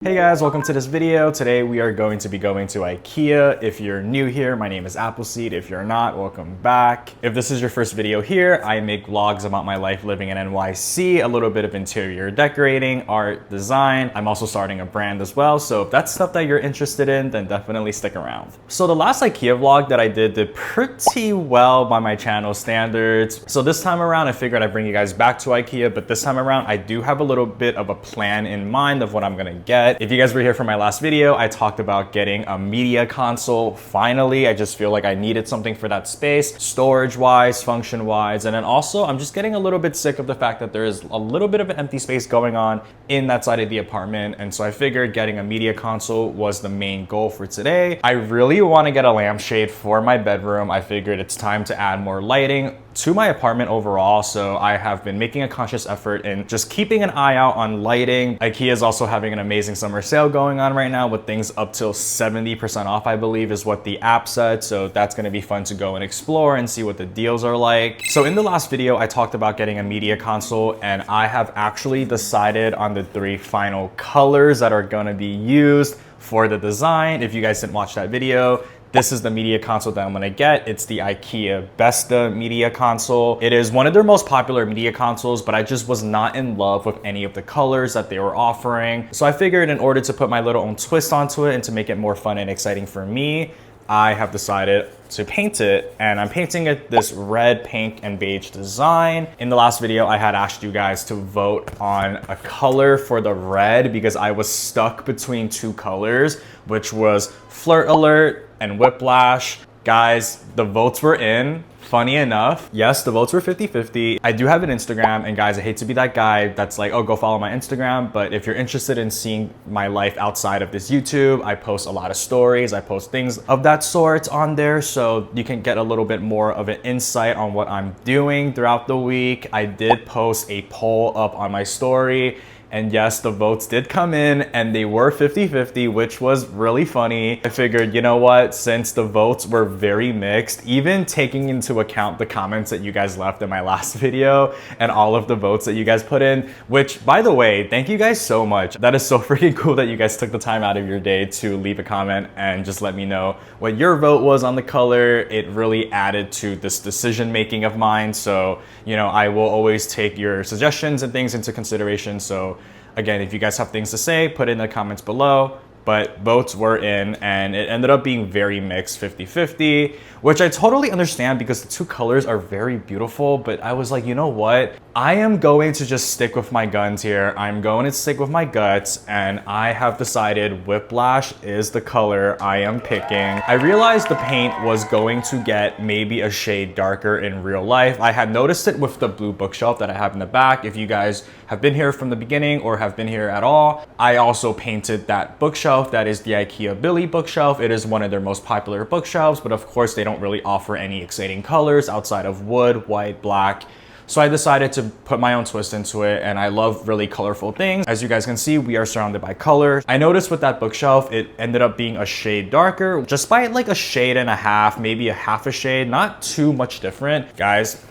Hey guys, welcome to this video. Today we are going to be going to IKEA. If you're new here, my name is Appleseed. If you're not, welcome back. If this is your first video here, I make vlogs about my life living in NYC, a little bit of interior decorating, art, design. I'm also starting a brand as well, so if that's stuff that you're interested in, then definitely stick around. So the last IKEA vlog that I did pretty well by my channel standards. So this time around, I figured I'd bring you guys back to IKEA, but this time around, I do have a little bit of a plan in mind of what I'm gonna get. If you guys were here for my last video, I talked about getting a media console. Finally, I just feel like I needed something for that space, storage-wise, function-wise, and then also I'm just getting a little bit sick of the fact that there is a little bit of an empty space going on in that side of the apartment, and so I figured getting a media console was the main goal for today. I really want to get a lampshade for my bedroom. I figured it's time to add more lighting to my apartment overall, so I have been making a conscious effort in just keeping an eye out on lighting. IKEA is also having an amazing summer sale going on right now with things up till 70% off, I believe is what the app said, so that's going to be fun to go and explore and see what the deals are like. So in the last video, I talked about getting a media console, and I have actually decided on the 3 final colors that are going to be used for the design. If you guys didn't watch that video, this is the media console that I'm gonna get. It's the IKEA Besta media console. It is one of their most popular media consoles, but I just was not in love with any of the colors that they were offering. So I figured in order to put my little own twist onto it and to make it more fun and exciting for me, I have decided to paint it, and I'm painting it this red, pink, and beige design. In the last video, I had asked you guys to vote on a color for the red because I was stuck between 2 colors, which was Flirt Alert and Whiplash. Guys, the votes were in. Funny enough, yes, the votes were 50-50. I do have an Instagram, and guys, I hate to be that guy that's like, oh, go follow my Instagram, but if you're interested in seeing my life outside of this YouTube, I post a lot of stories, I post things of that sort on there, so you can get a little bit more of an insight on what I'm doing throughout the week. I did post a poll up on my story, and yes, the votes did come in and they were 50-50, which was really funny. I figured, you know what, since the votes were very mixed, even taking into account the comments that you guys left in my last video and all of the votes that you guys put in, which by the way, thank you guys so much. That is so freaking cool that you guys took the time out of your day to leave a comment and just let me know what your vote was on the color. It really added to this decision making of mine. So, you know, I will always take your suggestions and things into consideration. So again, if you guys have things to say, put it in the comments below. But votes were in, and it ended up being very mixed, 50-50, which I totally understand because the 2 colors are very beautiful. But I was like, you know what? I am going to just stick with my guns here. I'm going to stick with my guts, and I have decided Whiplash is the color I am picking. I realized the paint was going to get maybe a shade darker in real life. I had noticed it with the blue bookshelf that I have in the back. If you guys have been here from the beginning or have been here at all, I also painted that bookshelf. That is the IKEA Billy bookshelf. It is one of their most popular bookshelves, but of course they don't really offer any exciting colors outside of wood, white, black. So I decided to put my own twist into it, and I love really colorful things. As you guys can see, we are surrounded by color. I noticed with that bookshelf, it ended up being a shade darker, just by like a shade and a half, maybe a half a shade, not too much different. Guys,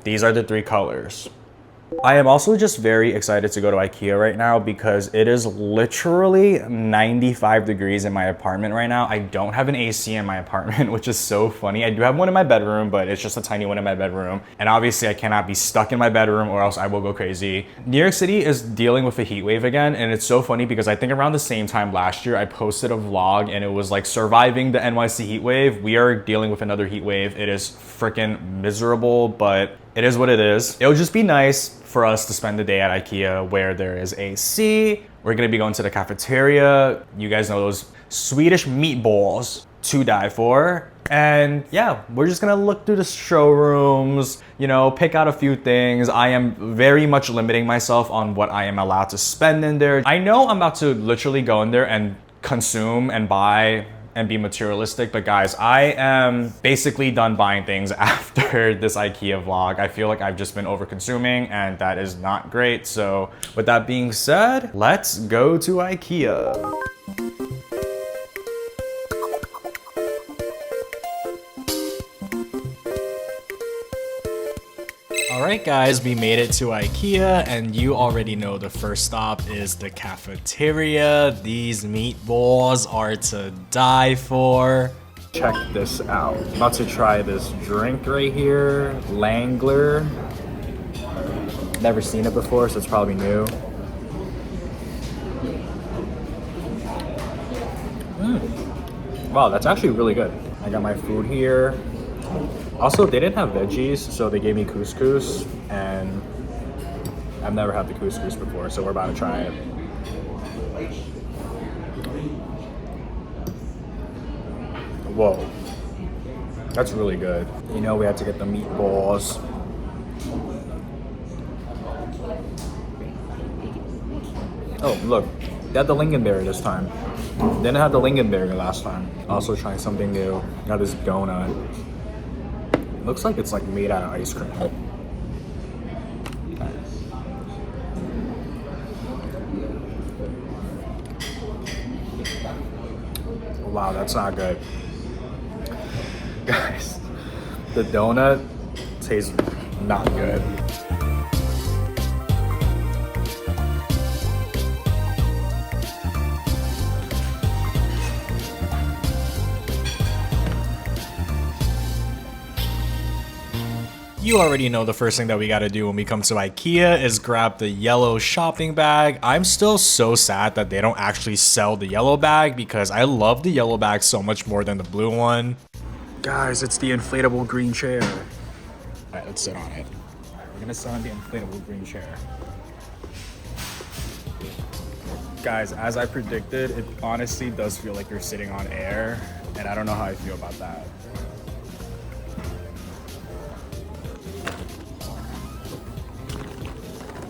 these are the 3 colors. I am also just very excited to go to IKEA right now because it is literally 95 degrees in my apartment right now. I don't have an AC in my apartment, which is so funny. I do have one in my bedroom, but it's just a tiny one in my bedroom. And obviously I cannot be stuck in my bedroom or else I will go crazy. New York City is dealing with a heat wave again. And it's so funny because I think around the same time last year, I posted a vlog and it was like surviving the NYC heat wave. We are dealing with another heat wave. It is freaking miserable, but it is what it is. It would just be nice for us to spend the day at IKEA where there is AC. We're gonna be going to the cafeteria. You guys know those Swedish meatballs to die for. And yeah, we're just gonna look through the showrooms, you know, pick out a few things. I am very much limiting myself on what I am allowed to spend in there. I know I'm about to literally go in there and consume and buy and be materialistic, but guys, I am basically done buying things after this IKEA vlog. I feel like I've just been over consuming and that is not great. So with that being said, let's go to IKEA. Alright guys, we made it to IKEA, and you already know the first stop is the cafeteria. These meatballs are to die for. Check this out. I'm about to try this drink right here, Langler. Never seen it before, so it's probably new. Wow, that's actually really good. I got my food here. Also, they didn't have veggies, so they gave me couscous, and I've never had the couscous before, so we're about to try it. Whoa, that's really good. You know, we had to get the meatballs. Oh, look, they had the lingonberry this time. Didn't have the lingonberry last time. Also trying something new. Got this donut. Looks like it's like made out of ice cream. Wow, that's not good. Guys, the donut tastes not good. You already know the first thing that we gotta do when we come to IKEA is grab the yellow shopping bag. I'm still so sad that they don't actually sell the yellow bag because I love the yellow bag so much more than the blue one. Guys, it's the inflatable green chair. All right, let's sit on it. All right, we're gonna sit on the inflatable green chair. Guys, as I predicted, it honestly does feel like you're sitting on air, and I don't know how I feel about that.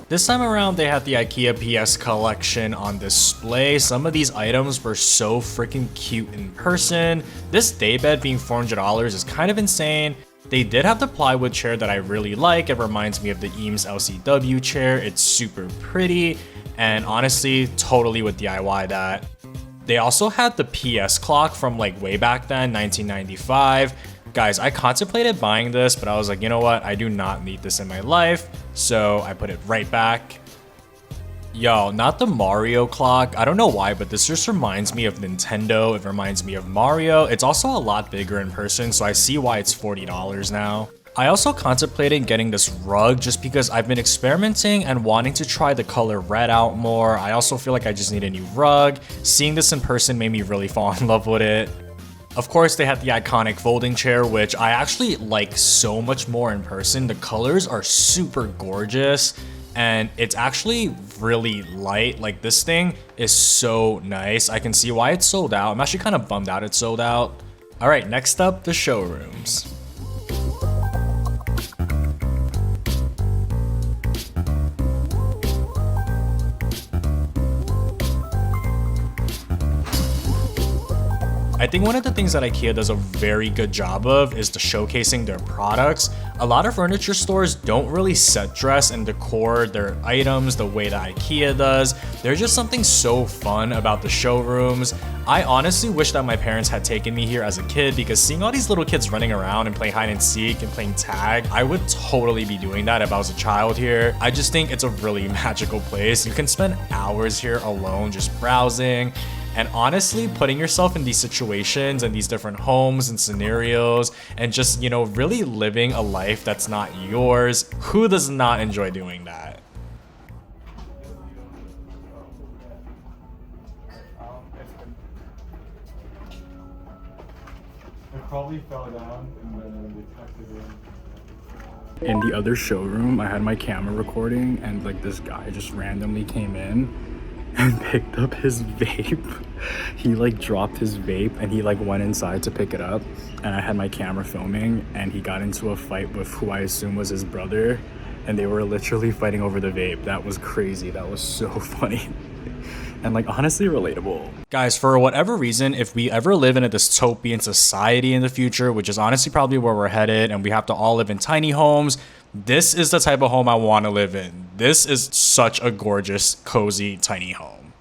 This time around, they had the IKEA PS collection on display. Some of these items were so freaking cute in person. This daybed being $400 is kind of insane. They did have the plywood chair that I really like. It reminds me of the Eames LCW chair. It's super pretty, and honestly, totally would DIY that. They also had the PS clock from like way back then, 1995. Guys, I contemplated buying this, but I was like, you know what? I do not need this in my life. So I put it right back. Yo, not the Mario clock. I don't know why, but this just reminds me of Nintendo. It reminds me of Mario. It's also a lot bigger in person, so I see why it's $40 now. I also contemplated getting this rug just because I've been experimenting and wanting to try the color red out more. I also feel like I just need a new rug. Seeing this in person made me really fall in love with it. Of course, they had the iconic folding chair, which I actually like so much more in person. The colors are super gorgeous, and it's actually really light. Like, this thing is so nice. I can see why it's sold out. I'm actually kind of bummed out it's sold out. All right, next up, the showrooms. I think one of the things that IKEA does a very good job of is the showcasing their products. A lot of furniture stores don't really set dress and decor their items the way that IKEA does. There's just something so fun about the showrooms. I honestly wish that my parents had taken me here as a kid, because seeing all these little kids running around and playing hide and seek and playing tag, I would totally be doing that if I was a child here. I just think it's a really magical place. You can spend hours here alone just browsing. And honestly, putting yourself in these situations and these different homes and scenarios and just, you know, really living a life that's not yours. Who does not enjoy doing that? It probably fell down and then they tucked it in. In the other showroom, I had my camera recording, and like this guy just randomly came in and picked up his vape. He like dropped his vape and he like went inside to pick it up, and I had my camera filming, and he got into a fight with who I assume was his brother, and they were literally fighting over the vape. That was crazy. That was so funny. And like honestly relatable. Guys, for whatever reason, if we ever live in a dystopian society in the future, which is honestly probably where we're headed, and we have to all live in tiny homes, this is the type of home I want to live in. This is such a gorgeous, cozy, tiny home.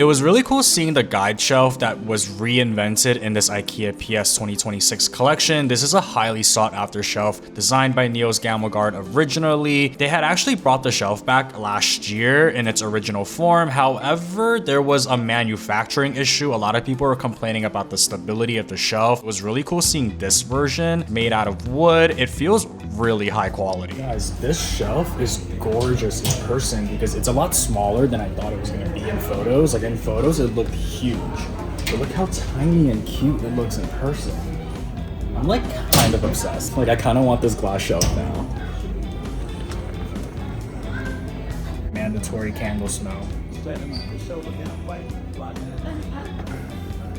It was really cool seeing the guide shelf that was reinvented in this IKEA PS 2026 collection. This is a highly sought after shelf designed by Niels Gammelgaard originally. They had actually brought the shelf back last year in its original form. However, there was a manufacturing issue. A lot of people were complaining about the stability of the shelf. It was really cool seeing this version made out of wood. It feels really high quality. Guys, this shelf is gorgeous in person because it's a lot smaller than I thought it was going to be in photos. Like in photos, it looked huge. But look how tiny and cute it looks in person. I'm like kind of obsessed. Like I kind of want this glass shelf now. Mandatory candle smell.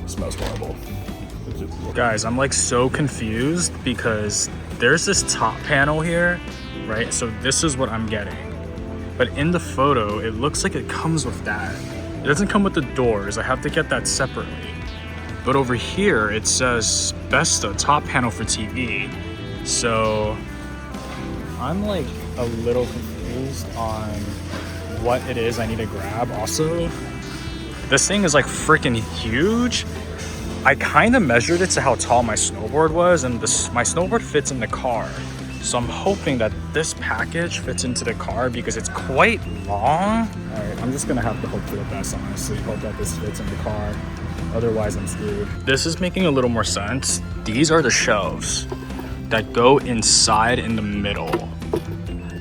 Smells horrible. Guys, I'm like so confused because there's this top panel here, right? So this is what I'm getting. But in the photo, it looks like it comes with that. It doesn't come with the doors. I have to get that separately. But over here, it says Besta top panel for TV. So I'm like a little confused on what it is I need to grab. Also, this thing is like freaking huge. I kind of measured it to how tall my snowboard was, and my snowboard fits in the car. So I'm hoping that this package fits into the car because it's quite long. All right, I'm just gonna have to hope for the best, honestly. Hope that this fits in the car. Otherwise, I'm screwed. This is making a little more sense. These are the shelves that go inside in the middle.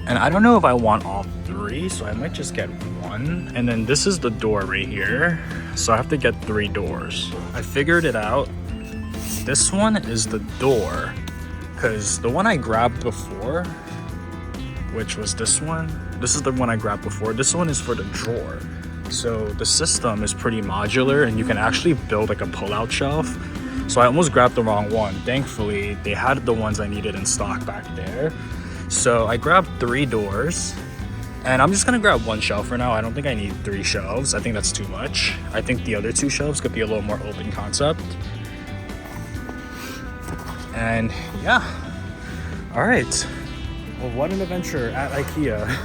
And I don't know if I want all three, so I might just get one. And then this is the door right here. So I have to get 3 doors. I figured it out. This one is the door, because the one I grabbed before, which was this one, this is the one I grabbed before. This one is for the drawer. So the system is pretty modular and you can actually build like a pull-out shelf. So I almost grabbed the wrong one. Thankfully, they had the ones I needed in stock back there. So I grabbed 3 doors. And I'm just gonna grab 1 shelf for now. I don't think I need 3 shelves. I think that's too much. I think the other 2 shelves could be a little more open concept. And yeah, all right. Well, what an adventure at IKEA.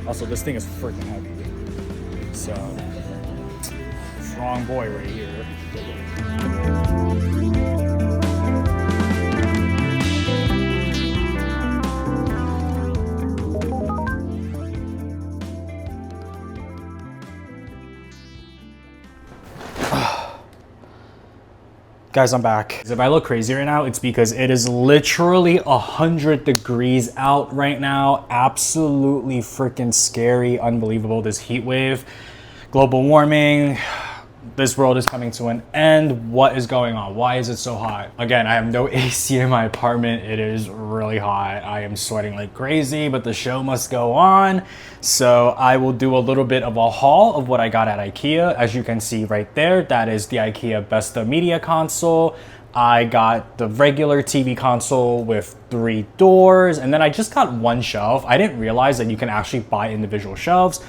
Also, this thing is freaking heavy. So, strong boy right here. Guys, I'm back. If I look crazy right now, it's because it is literally 100 degrees out right now. Absolutely freaking scary, unbelievable, this heat wave. Global warming, this world is coming to an end. What is going on? Why is it so hot? Again, I have no AC in my apartment. It is really hot. I am sweating like crazy, but the show must go on. So I will do a little bit of a haul of what I got at IKEA. As you can see right there, that is the IKEA Besta media console. I got the regular TV console with 3 doors, and then I just got 1 shelf. I didn't realize that you can actually buy individual shelves.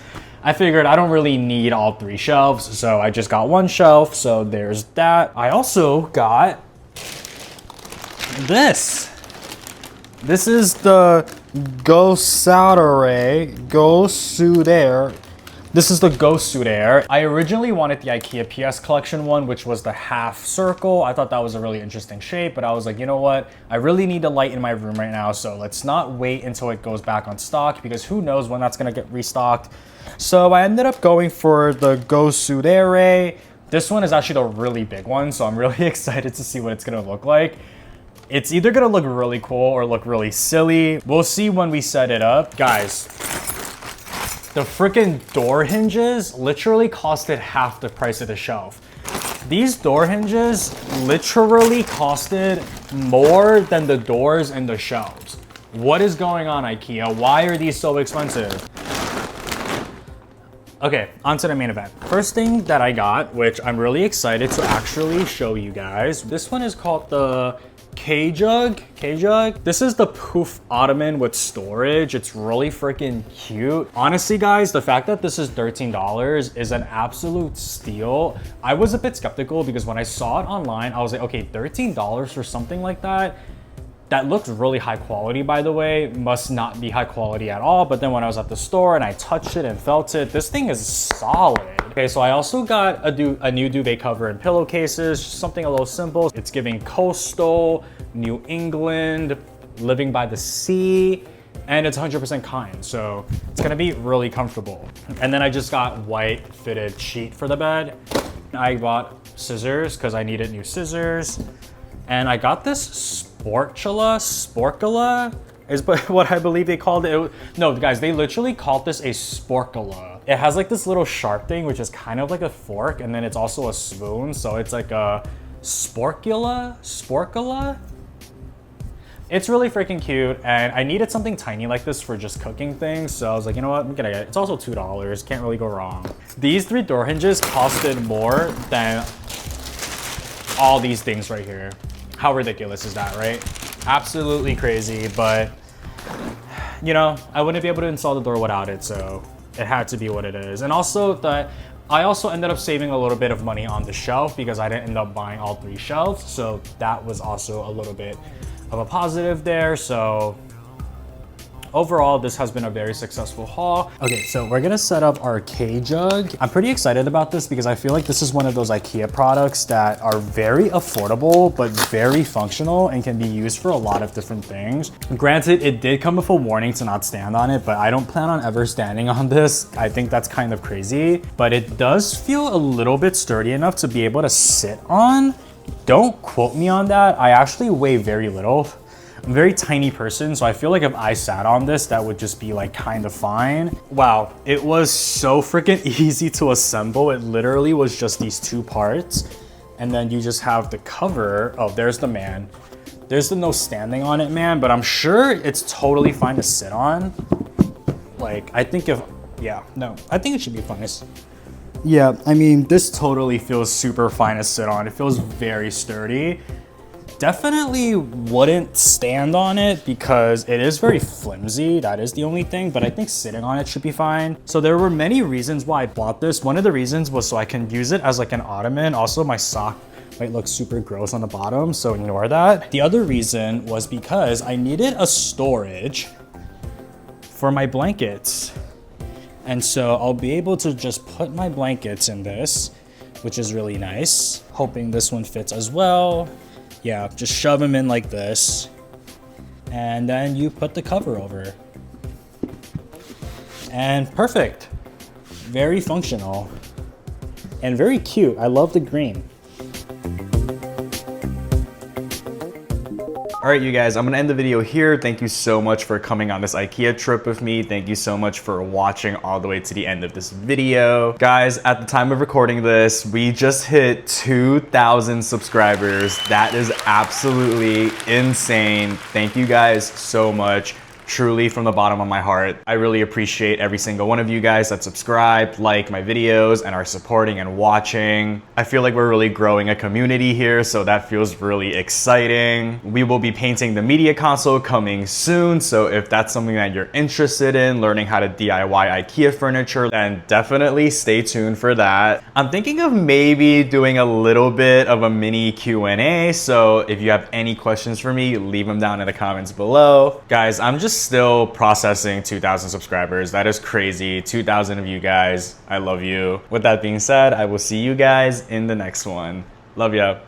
I figured I don't really need all 3 shelves, so I just got 1 shelf, so there's that. I also got this. This is the Go Sudair. This is the Go Sudair. I originally wanted the IKEA PS collection one, which was the half circle. I thought that was a really interesting shape, but I was like, you know what? I really need a light in my room right now, so let's not wait until it goes back on stock, because who knows when that's gonna get restocked. So I ended up going for the Go Sudair. This one is actually the really big one, so I'm really excited to see what it's gonna look like. It's either gonna look really cool or look really silly. We'll see when we set it up. Guys, the freaking door hinges literally costed half the price of the shelf. These door hinges literally costed more than the doors and the shelves. What is going on, IKEA? Why are these so expensive? Okay, on to the main event. First thing that I got, which I'm really excited to actually show you guys. This one is called the K-Jug. This is the poof ottoman with storage. It's really freaking cute. Honestly, guys, the fact that this is $13 is an absolute steal. I was a bit skeptical because when I saw it online, I was like, okay, $13 for something like that? that looks really high quality, by the way. Must not be high quality at all. But then when I was at the store and I touched it and felt it, this thing is solid. Okay, so I also got a new duvet cover and pillowcases, just something a little simple. It's giving coastal, New England, living by the sea, and it's 100% kind, so it's gonna be really comfortable. And then I just got white fitted sheet for the bed. I bought scissors because I needed new scissors. And I got this sporcula is what I believe they called it. No, guys, they literally called this a sporcula. It has like this little sharp thing, which is kind of like a fork, and then it's also a spoon, so it's like a sporcula? It's really freaking cute, and I needed something tiny like this for just cooking things, so I was like, you know what, I'm gonna get it. It's also $2, can't really go wrong. These 3 door hinges costed more than all these things right here. How ridiculous is that, right? Absolutely crazy, but you know, I wouldn't be able to install the door without it, so it had to be what it is. And also that I also ended up saving a little bit of money on the shelf because I didn't end up buying all 3 shelves, so that was also a little bit of a positive there. So overall, this has been a very successful haul. Okay, so we're gonna set up our K jug. I'm pretty excited about this because I feel like this is one of those IKEA products that are very affordable, but very functional and can be used for a lot of different things. Granted, it did come with a warning to not stand on it, but I don't plan on ever standing on this. I think that's kind of crazy, but it does feel a little bit sturdy enough to be able to sit on. Don't quote me on that. I actually weigh very little. I'm a very tiny person, so I feel like if I sat on this, that would just be like kind of fine. Wow, it was so freaking easy to assemble. It literally was just these 2 parts, and then you just have the cover. Oh, there's the man. There's the no standing on it, man, but I'm sure it's totally fine to sit on. Like, I think I think it should be fine. Yeah, I mean, this totally feels super fine to sit on. It feels very sturdy. Definitely wouldn't stand on it because it is very flimsy. That is the only thing, but I think sitting on it should be fine. So there were many reasons why I bought this. One of the reasons was so I can use it as like an ottoman. Also, my sock might look super gross on the bottom, so ignore that. The other reason was because I needed a storage for my blankets. And so I'll be able to just put my blankets in this, which is really nice. Hoping this one fits as well. Yeah, just shove them in like this. And then you put the cover over. And perfect. Very functional. And very cute. I love the green. All right, you guys, I'm gonna end the video here. Thank you so much for coming on this IKEA trip with me. Thank you so much for watching all the way to the end of this video. Guys, at the time of recording this, we just hit 2,000 subscribers. That is absolutely insane. Thank you guys so much. Truly from the bottom of my heart. I really appreciate every single one of you guys that subscribe, like my videos, and are supporting and watching. I feel like we're really growing a community here, so that feels really exciting. We will be painting the media console coming soon, so if that's something that you're interested in, learning how to DIY IKEA furniture, then definitely stay tuned for that. I'm thinking of maybe doing a little bit of a mini Q&A, so if you have any questions for me, leave them down in the comments below. Guys, I'm just still processing 2,000 subscribers. That is crazy. 2,000 of you guys. I love you. With that being said, I will see you guys in the next one. Love ya.